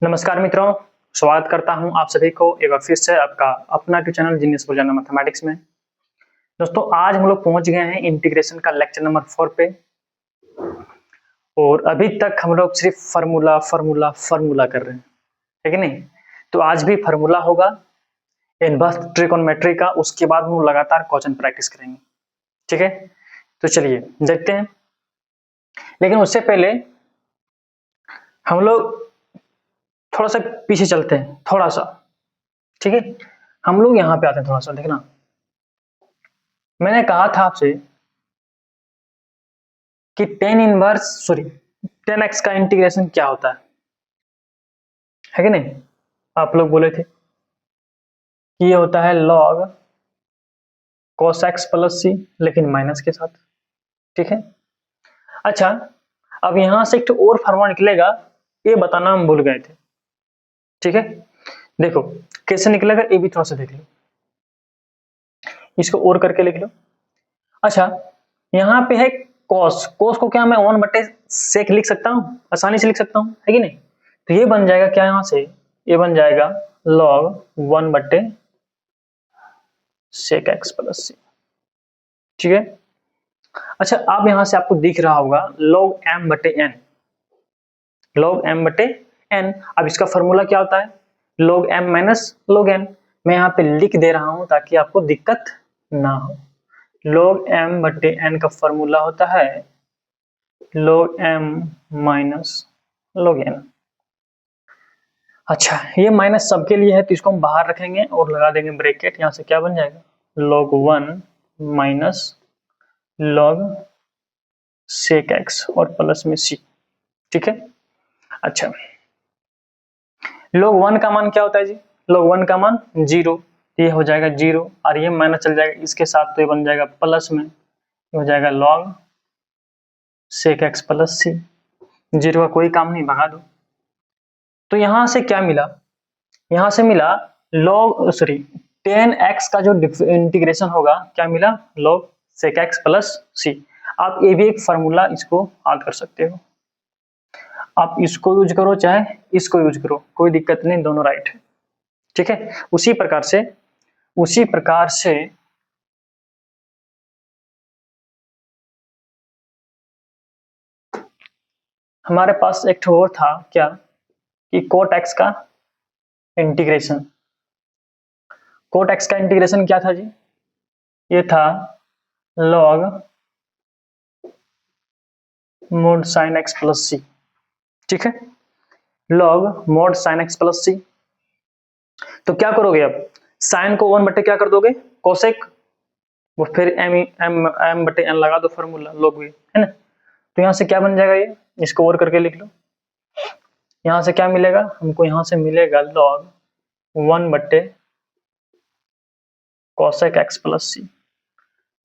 नमस्कार मित्रों, स्वागत करता हूं आप सभी को एक बार फिर से आपका अपना ट्यूब चैनल जीनियस रोजाना मैथमेटिक्स में। दोस्तों आज हम लोग पहुंच गए हैं इंटीग्रेशन का लेक्चर नंबर 4 पे और अभी तक हम लोग सिर्फ फार्मूला फार्मूला फार्मूला कर रहे हैं, है कि नहीं? तो आज भी फार्मूला होगा इनवर्स ट्रिगोनोमेट्री का, उसके बाद हम लोग लगातार क्वेश्चन प्रैक्टिस करेंगे। ठीक है, तो चलिए देखते हैं। लेकिन उससे पहले हम लोग थोड़ा सा पीछे चलते हैं, थोड़ा सा। ठीक है, हम लोग यहाँ पे आते हैं। थोड़ा सा देखना, मैंने कहा था आपसे कि टेन एक्स का इंटीग्रेशन क्या होता है कि नहीं? आप लोग बोले थे कि ये होता है log cos x प्लस सी, लेकिन माइनस के साथ। ठीक है, अच्छा अब यहां से एक तो और फॉर्मूला निकलेगा, ये बताना हम भूल गए थे। ठीक है, देखो कैसे निकलेगा, ये भी थोड़ा सा देख लो, इसको और करके लिख लो। अच्छा यहाँ पे है cos, को क्या मैं 1/sec लिख सकता हूँ, आसानी से लिख सकता हूँ, है कि नहीं? तो ये बन जाएगा क्या, यहाँ से ये बन जाएगा log 1/sec x plus c. ठीक है, अच्छा अब यहां से आपको दिख रहा होगा log m/n, log m/n। अब इसका फॉर्मूला क्या होता है, log m minus log n। मैं यहाँ पे लिख दे रहा हूं ताकि आपको दिक्कत ना हो। log m/n का फॉर्मूला होता है log m minus log n। अच्छा ये माइनस सबके लिए है तो इसको हम बाहर रखेंगे और लगा देंगे ब्रैकेट। यहाँ से क्या बन जाएगा, log 1 minus log sec x और प्लस में c। ठीक है, अच्छा log 1 का मान क्या होता है जी, log 1 का मान 0, ये हो जाएगा 0 और ये माइनस चल जाएगा इसके साथ तो ये बन जाएगा प्लस में, ये हो जाएगा log sec x plus c। 0 का कोई काम नहीं, भगा दो। तो यहां से क्या मिला, यहां से मिला टेन एक्स का जो इंटीग्रेशन होगा क्या मिला, log sec x plus c। आप ये भी एक फॉर्मूला इसको याद कर सकते हो, आप इसको यूज करो चाहे इसको यूज करो, कोई दिक्कत नहीं, दोनों राइट है। ठीक है, उसी प्रकार से हमारे पास एक ठो और था क्या, कि कोट एक्स का इंटीग्रेशन। कोट एक्स का इंटीग्रेशन क्या था जी, ये था log mod sin x plus c. ठीक है, log mod sin x plus c. तो क्या करोगे, अब साइन को 1 बटे क्या कर दोगे, कोसेक, वो फिर एम बटे एन लगा दो फॉर्मूला log भी, है ना? तो यहाँ से क्या बन जाएगा, ये इसको और करके लिख लो। यहाँ से क्या मिलेगा हमको, यहाँ से मिलेगा log 1 बटे कोसेक एक्स प्लस सी।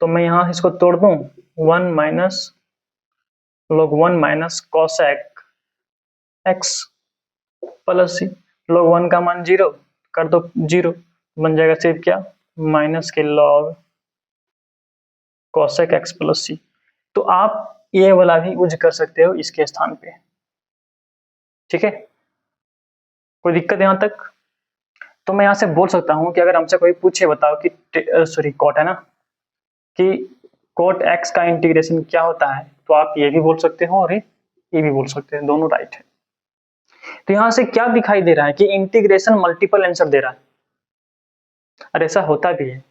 तो मैं यहाँ इसको तोड़ दूं, 1 minus log 1 minus cosec x plus c. log 1 का मान 0 कर दो, 0 बन जाएगा सिर्फ क्या, माइनस के log cosec x plus c. तो आप ये वाला भी यूज कर सकते हो इसके स्थान पे। ठीक है, कोई दिक्कत यहाँ तक? तो मैं यहाँ से बोल सकता हूँ कि अगर हमसे कोई पूछे बताओ कि कोट है ना, कि कोट एक्स का इंटीग्रेशन क्या होता है, तो आप ये भी बोल सकते हो और ये भी बोल सकते हैं, दोनों राइट है। तो यहाँ से क्या दिखाई दे रहा है कि इंटीग्रेशन मल्टीपल आंसर दे रहा है, और ऐसा होता भी है,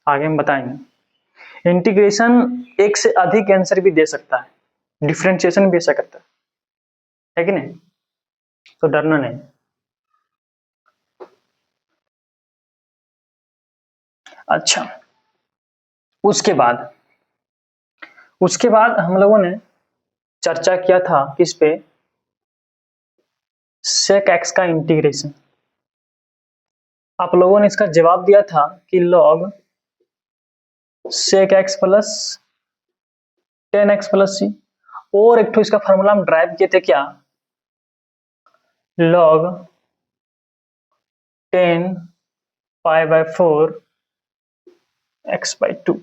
आगे हम बताएंगे। इंटीग्रेशन एक से अधिक आंसर भी दे सकता है, डिफरेंशिएशन भी ऐसा करता है कि नहीं? तो डरना नहीं। अच्छा उसके बाद हम लोगों ने चर्चा किया था किस पे, सेक एक्स का इंटीग्रेशन। आप लोगों ने इसका जवाब दिया था कि log sec x plus 10x plus c, और एक तो इसका फॉर्मूला हम ड्राइव किए थे क्या, log 10 pi by 4 x by 2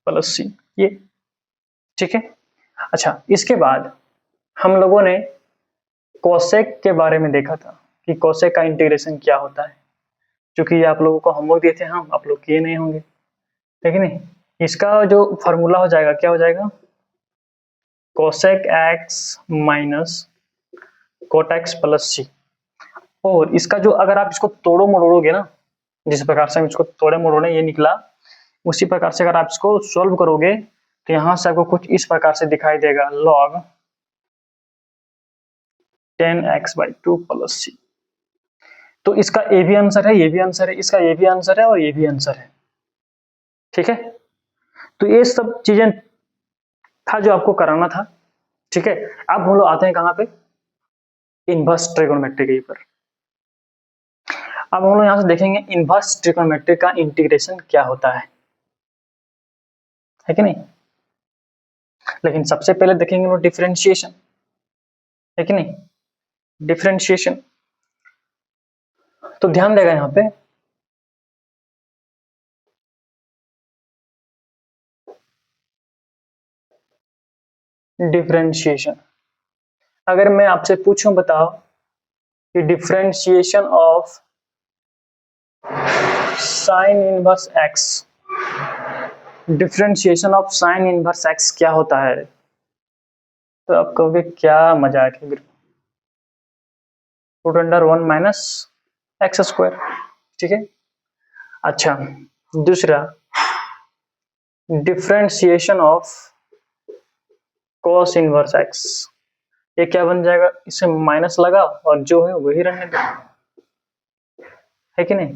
plus c, ये ठीक है। अच्छा इसके बाद हम लोगों ने कोसेक के बारे में देखा था कि कोसेक का इंटीग्रेशन क्या होता है, क्योंकि ये आप लोगों को होमवर्क दिए थे, हम आप लोग किए नहीं होंगे, ठीक है नहीं। इसका जो फॉर्मूला हो जाएगा क्या हो जाएगा, cosec x minus cot x plus c. और इसका जो अगर आप इसको तोड़ो मरोड़ोगे ना, जिस प्रकार से हम इसको तोड़े मरोड़े ये निकला, उसी प्रकार से अगर आप इसको सॉल्व करोगे तो यहां से आपको कुछ इस प्रकार से दिखाई देगा, लॉग 10x/2 प्लस सी। तो इसका ये भी आंसर है, ये भी आंसर है, इसका ये भी आंसर है और ये भी आंसर है, ठीक है। तो ये सब चीजें था जो आपको कराना था, ठीक है। अब हम लोग आते हैं कहां पे, इनवर्स ट्रिगोनोमेट्री के ऊपर। अब हम लोग यहां से देखेंगे इनवर्स ट्रिगोनोमेट्री का इंटीग्रेशन क्या होता है कि नहीं। लेकिन सबसे पहले देखेंगे वो डिफरेंशिएशन, है कि नहीं, डिफरेंशिएशन। तो ध्यान देगा यहां पे, डिफरेंशिएशन। अगर मैं आपसे पूछूं बताओ कि differentiation of sine inverse x, differentiation of sine inverse x क्या होता है, तो आप कहोगे क्या मजाक है, root under 1 minus x square, ठीक है। अच्छा, दूसरा differentiation of cos inverse x, ये क्या बन जाएगा, इसे माइनस लगाओ और जो है वही रहने दो, है कि नहीं।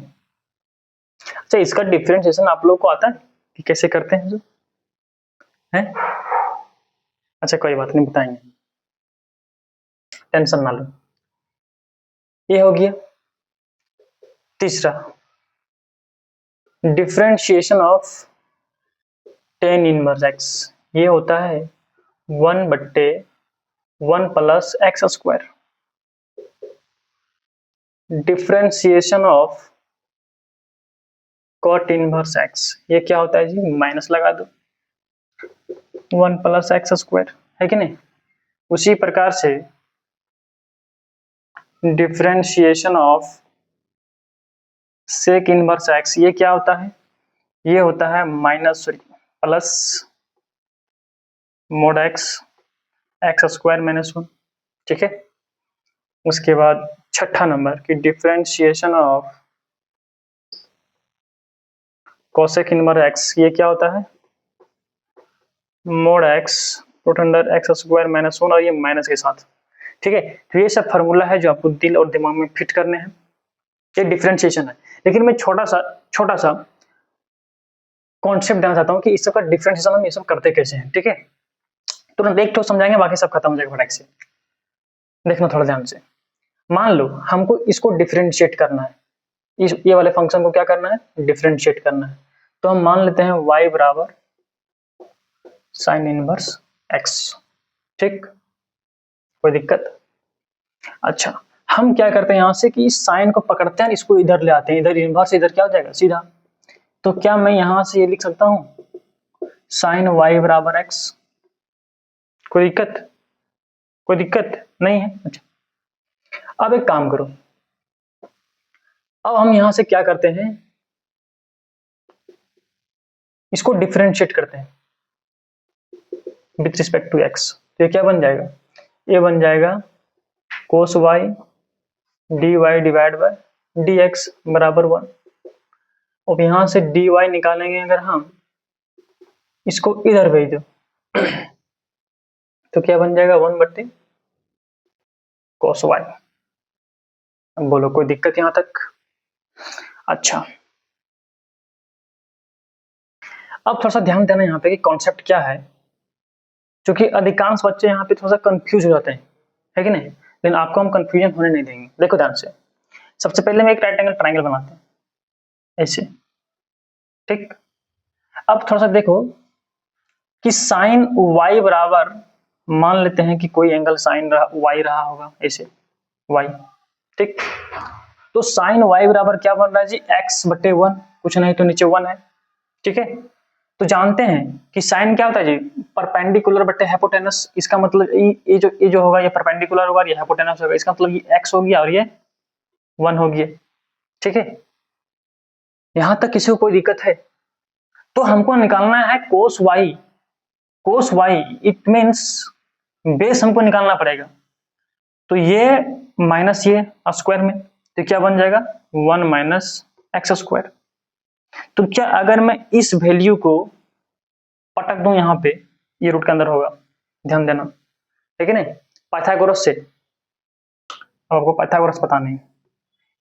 अच्छा, इसका डिफरेंशिएशन आप लोग को आता है कि कैसे करते हैं जो है, अच्छा कोई बात नहीं, बताएंगे, टेंशन ना लो। ये हो गया। तीसरा differentiation of tan inverse x, ये होता है 1/1 plus x square. Differentiation of cot inverse x, ये क्या होता है जी, माइनस लगा दो 1 प्लस एक्स स्क्वायर, है कि नहीं। उसी प्रकार से differentiation of sec inverse x, ये क्या होता है, ये होता है minus plus mod x x square minus 1, ठीक है। उसके बाद छठा नंबर की differentiation of cosec inverse x, ये क्या होता है, mod x root under x square minus 1 और ये माइनस के साथ, ठीक है। तो ये सब फार्मूला है जो आपको दिल और दिमाग में फिट करने हैं, ये डिफरेंशिएशन है। लेकिन मैं छोटा सा कॉन्सेप्ट देना चाहता हूँ कि इस सब का डिफरेंशिएशन हम ये सब करते कैसे हैं, ठीक है। तुरंत एक तो समझाएंगे, बाकी सब खत्म हो जाएगा फटाक से, देखना थोड़ा ध्यान से। मान लो हमको इसको डिफरेंशिएट करना है, ये वाले फंक्शन को क्या करना है, डिफरेंशिएट करना है। तो हम मान लेते हैं y बराबर साइन इनवर्स x, ठीक, कोई दिक्कत। अच्छा, हम क्या करते हैं यहां से कि इस साइन को पकड़ते हैं, इसको इधर ले आते हैं, इधर इनवर्स, इधर क्या हो जाएगा सीधा। तो क्या मैं यहां से ये लिख सकता हूं साइन y बराबर x, कोई दिक्कत, कोई दिक्कत नहीं है। अच्छा, अब एक काम करो, अब हम यहां से क्या करते हैं, इसको डिफरेंशिएट करते हैं विथ रिस्पेक्ट टू x। तो ये क्या बन जाएगा, ये बन जाएगा cos y dy divide by dx बराबर 1। अब यहां से dy निकालेंगे अगर हम, इसको इधर भेज दो तो क्या बन जाएगा 1/cos y। अब बोलो कोई दिक्कत यहां तक। अच्छा, अब थोड़ा सा ध्यान देना यहाँ पे कि कॉन्सेप्ट क्या है, क्योंकि अधिकांश बच्चे यहाँ पे थोड़ा सा कंफ्यूज हो जाते हैं, है कि नहीं। लेकिन आपको हम कंफ्यूजन होने नहीं देंगे। देखो ध्यान से, सबसे पहले हम एक राइट एंगल ट्रायंगल बनाते हैं ऐसे, ठीक। अब थोड़ा सा देखो कि साइन y बराबर, मान लेते हैं कि कोई एंगल साइन y रहा होगा ऐसे y, ठीक। तो साइन y बराबर क्या बन रहा है जी, x/1, कुछ नहीं तो नीचे 1 है, ठीक है। तो जानते हैं कि साइन क्या होता है जी, परपेंडिकुलर बटे हाइपोटेनस, इसका मतलब ये जो होगा ये परपेंडिकुलर होगा, ये हाइपोटेनस होगा, इसका मतलब ये x हो गया और ये 1 हो गया। ठीक है, यहां तक किसी को कोई दिक्कत है? तो हमको निकालना है कोस y, cos y it means base हमको निकालना पड़ेगा। तो ये माइनस ये स्क्वायर में, तो क्या बन जाएगा 1 माइनस एक्स स्क्वायर। तो क्या अगर मैं इस वैल्यू को पटक दूं यहाँ पे, ये रूट के अंदर होगा, ध्यान देना, ठीक है ना, पाइथागोरस से। अब आपको पाइथागोरस पता नहीं,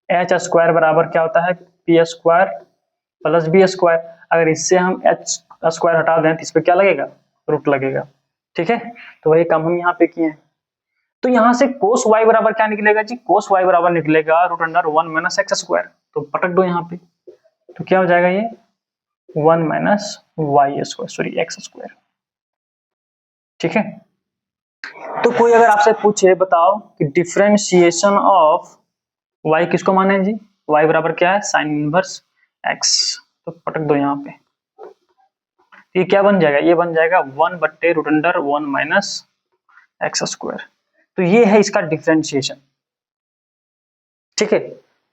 एच स्क्वायर बराबर क्या होता है p square plus b square. अगर इससे हम एच स्क्वायर हटा दें तो इस पर क्या लगेगा, रूट लगेगा। ठीक है, तो वही काम हम यहाँ पे किए हैं। तो यहाँ से कोस y बराबर क्या निकलेगा जी, कोस y बराबर निकलेगा root under 1 minus x square. तो पटक दो यहाँ पे, तो क्या हो जाएगा ये 1 minus y square, sorry x square. ठीक है, तो कोई अगर आपसे पूछे बताओ कि डिफरेंशिएशन ऑफ y किसको माने जी, y बराबर क्या है साइन इनवर्स x, तो पटक दो यहाँ पे, ये क्या बन जाएगा, ये बन जाएगा 1 बट्टे root under 1 minus x square. तो ये है इसका डिफरेंशिएशन। ठीक है,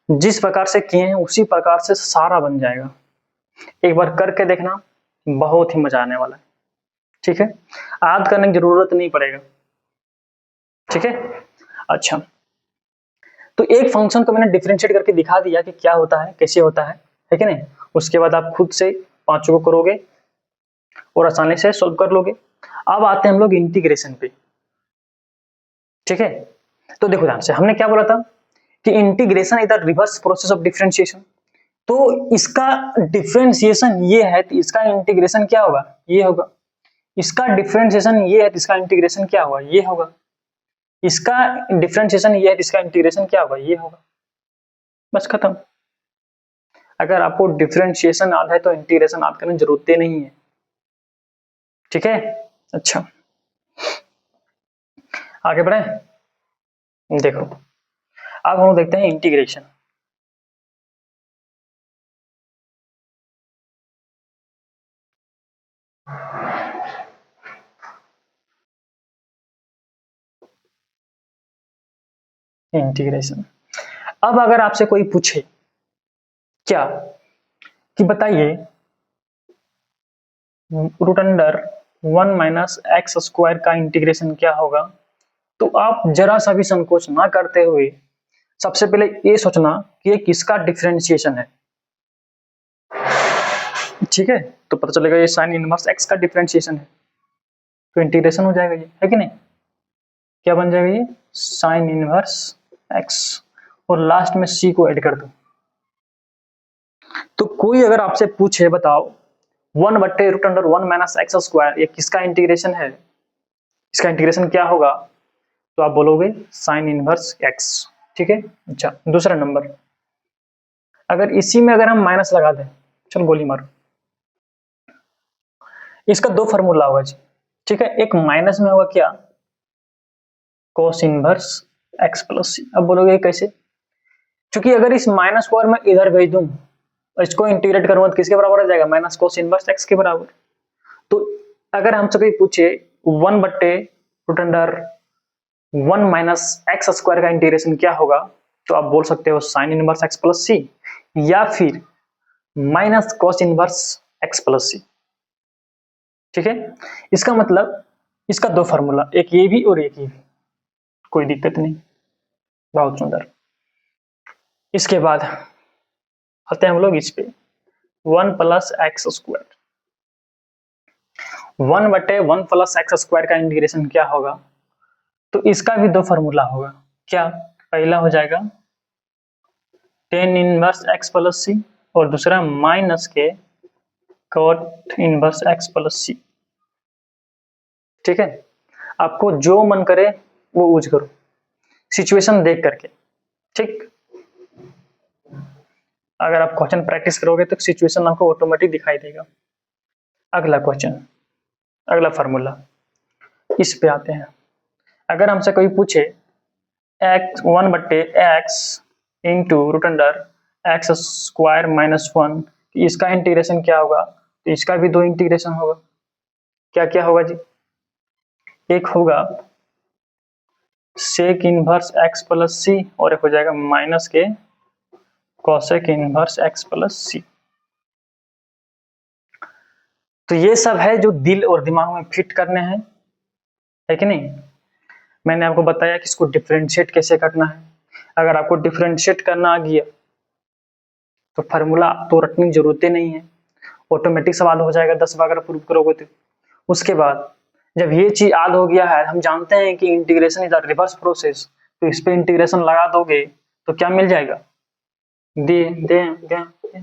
जिस प्रकार से किए हैं उसी प्रकार से सारा बन जाएगा। एक बार करके देखना, बहुत ही मजा आने वाला है। ठीक है, याद करने की जरूरत नहीं पड़ेगा। ठीक है, अच्छा, तो एक फंक्शन को मैंने डिफरेंशिएट करके दिखा दिया कि क्या होता है, कैसे होता है कि नहीं। उसके बाद आप खुद से पांचों को करोगे और आसानी से सॉल्व कर लोगे। अब आते हैं हम लोग इंटीग्रेशन पे। ठीक है, तो देखो ध्यान से, हमने क्या बोला था कि integration is the reverse process of differentiation. तो इसका डिफरेंशिएशन ये है तो इसका इंटीग्रेशन क्या होगा, ये होगा। इसका डिफरेंशिएशन ये है तो इसका इंटीग्रेशन क्या होगा, ये होगा। इसका डिफरेंशिएशन ये है तो इसका इंटीग्रेशन क्या होगा, ये होगा। बस खत्म। अगर आपको डिफरेंशिएशन याद है तो इंटीग्रेशन याद करने की जरूरत नहीं है। ठीक है, अच्छा आगे बढ़े। देखो अब हम देखते हैं इंटीग्रेशन। इंटीग्रेशन, अब अगर आपसे कोई पूछे क्या कि बताइए root under 1 minus x square का इंटीग्रेशन क्या होगा, तो आप जरा सा भी संकोच ना करते हुए सबसे पहले ये सोचना कि ये किसका डिफरेंशिएशन है। ठीक है, तो पता चलेगा ये साइन इनवर्स एक्स का डिफरेंशिएशन है, तो इंटीग्रेशन हो जाएगा ये, है कि नहीं। क्या बन जाएगा ये साइन इनवर्स एक्स, और लास्ट में सी को ऐड कर दो। तो कोई अगर आपसे पूछे बताओ 1 बट्टे root under 1 minus x square ये किसका इंटीग्रेशन है, इसका इंटीग्रेशन क्या होगा, तो आप बोलोगे साइन इनवर्स एक्स। ठीक है, अच्छा दूसरा नंबर, अगर इसी में अगर हम माइनस लगा दें, चलो गोली मारो, इसका दो फॉर्मूला होगा जी। ठीक है, एक माइनस में होगा क्या कोस इनवर्स एक्स प्लस सी। अब बोलोगे कैसे, क्योंकि अगर इस माइनस को मैं इधर भेज दूं, इसको इंटीग्रेट करूंगा तो किसके बराबर आ जाएगा, माइनस कोस इनवर्स एक्स के बराबर। तो अगर हमसे कोई पूछे 1 बट्टे root under 1 minus x square का इंटीग्रेशन क्या होगा, तो आप बोल सकते हो sine inverse x plus c या फिर minus cos inverse x plus c. ठीक है, इसका मतलब इसका दो फार्मूला, एक ये भी और एक ये भी, कोई दिक्कत नहीं, बहुत सुंदर। इसके बाद आते हैं हम लोग इस पे 1 प्लस एक्स स्क्वायर, 1 बटे 1 प्लस एक्स स्क्वायर का इंटीग्रेशन क्या होगा, तो इसका भी दो फार्मूला होगा। क्या, पहला हो जाएगा tan inverse x plus c और दूसरा माइनस के cot inverse x plus c. ठीक है, आपको जो मन करे वो यूज करो सिचुएशन देख करके। ठीक, अगर आप क्वेश्चन प्रैक्टिस करोगे तो सिचुएशन आपको ऑटोमेटिक दिखाई देगा। अगला क्वेश्चन, अगला फार्मूला, इस पे आते हैं। अगर हमसे कोई पूछे एक्स 1 बट्टे x into root under x square minus 1, इसका इंटीग्रेशन क्या होगा, तो इसका भी दो इंटीग्रेशन होगा। क्या क्या होगा जी, एक होगा सेक इनवर्स एक्स प्लस सी और एक हो जाएगा माइनस के cosec inverse x plus c. तो ये सब है जो दिल और दिमाग में फिट करने हैं, है कि नहीं। मैंने आपको बताया कि इसको डिफरेंशिएट कैसे करना है। अगर आपको डिफरेंशिएट करना आ गया तो फार्मूला तो रटने की जरूरत ही नहीं है, ऑटोमेटिक सवाल हो जाएगा 10 बार प्रूव करोगे तो। उसके बाद जब ये चीज याद हो गया है, हम जानते हैं कि integration is a reverse process, तो इस पे इंटीग्रेशन लगा दोगे तो क्या मिल जाएगा, दे दे दे, दे।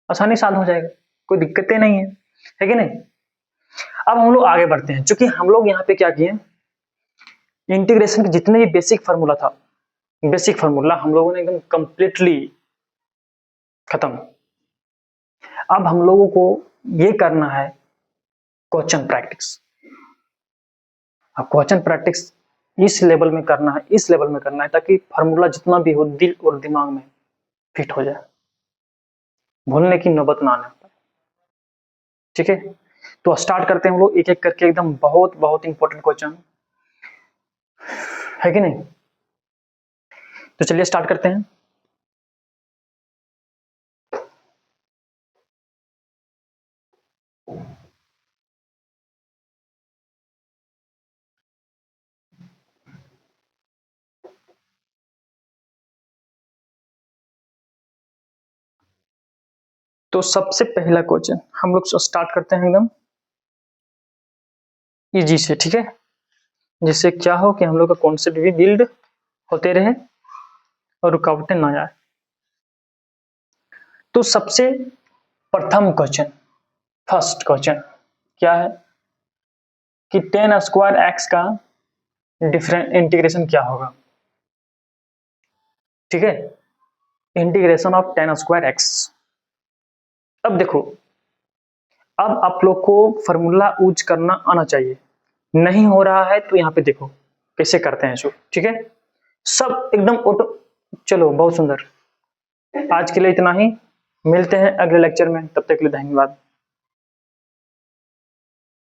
आसानी से हो जाएगा, कोई दिक्कतें नहीं है कि नहीं। अब हम लोग आगे बढ़ते हैं, क्योंकि हम लोग यहाँ पे क्या किए, इंटीग्रेशन के जितने भी बेसिक फार्मूला था, बेसिक फार्मूला हम लोगों ने एकदम कंप्लीटली खत्म। अब हम लोगों को ये करना है क्वेश्चन प्रैक्टिस। अब क्वेश्चन प्रैक्टिस इस लेवल में करना है, इस लेवल में करना है ताकि फार्मूला जितना भी हो दिल और दिमाग में फिट हो जाए, भूलने की नौबत ना आने पाए। ठीक है, तो स्टार्ट करते हैं हम लोग एक एक करके, एकदम बहुत बहुत इंपॉर्टेंट क्वेश्चन है कि नहीं। तो चलिए स्टार्ट करते हैं। तो सबसे पहला क्वेश्चन हम लोग स्टार्ट करते हैं एकदम इजी से, ठीक है, जिससे क्या हो कि हम लोग का कॉन्सेप्ट भी बिल्ड होते रहे और रुकावटें ना आए। तो सबसे प्रथम क्वेश्चन, फर्स्ट क्वेश्चन क्या है कि tan स्क्वायर एक्स का डिफरेंट इंटीग्रेशन क्या होगा। ठीक है, integration of tan square x. अब देखो, अब आप लोग को फॉर्मूला यूज करना आना चाहिए, नहीं हो रहा है तो यहाँ पे देखो कैसे करते हैं इसको। ठीक है, सब एकदम ऑटो। चलो बहुत सुंदर, आज के लिए इतना ही, मिलते हैं अगले लेक्चर में, तब तक के लिए धन्यवाद।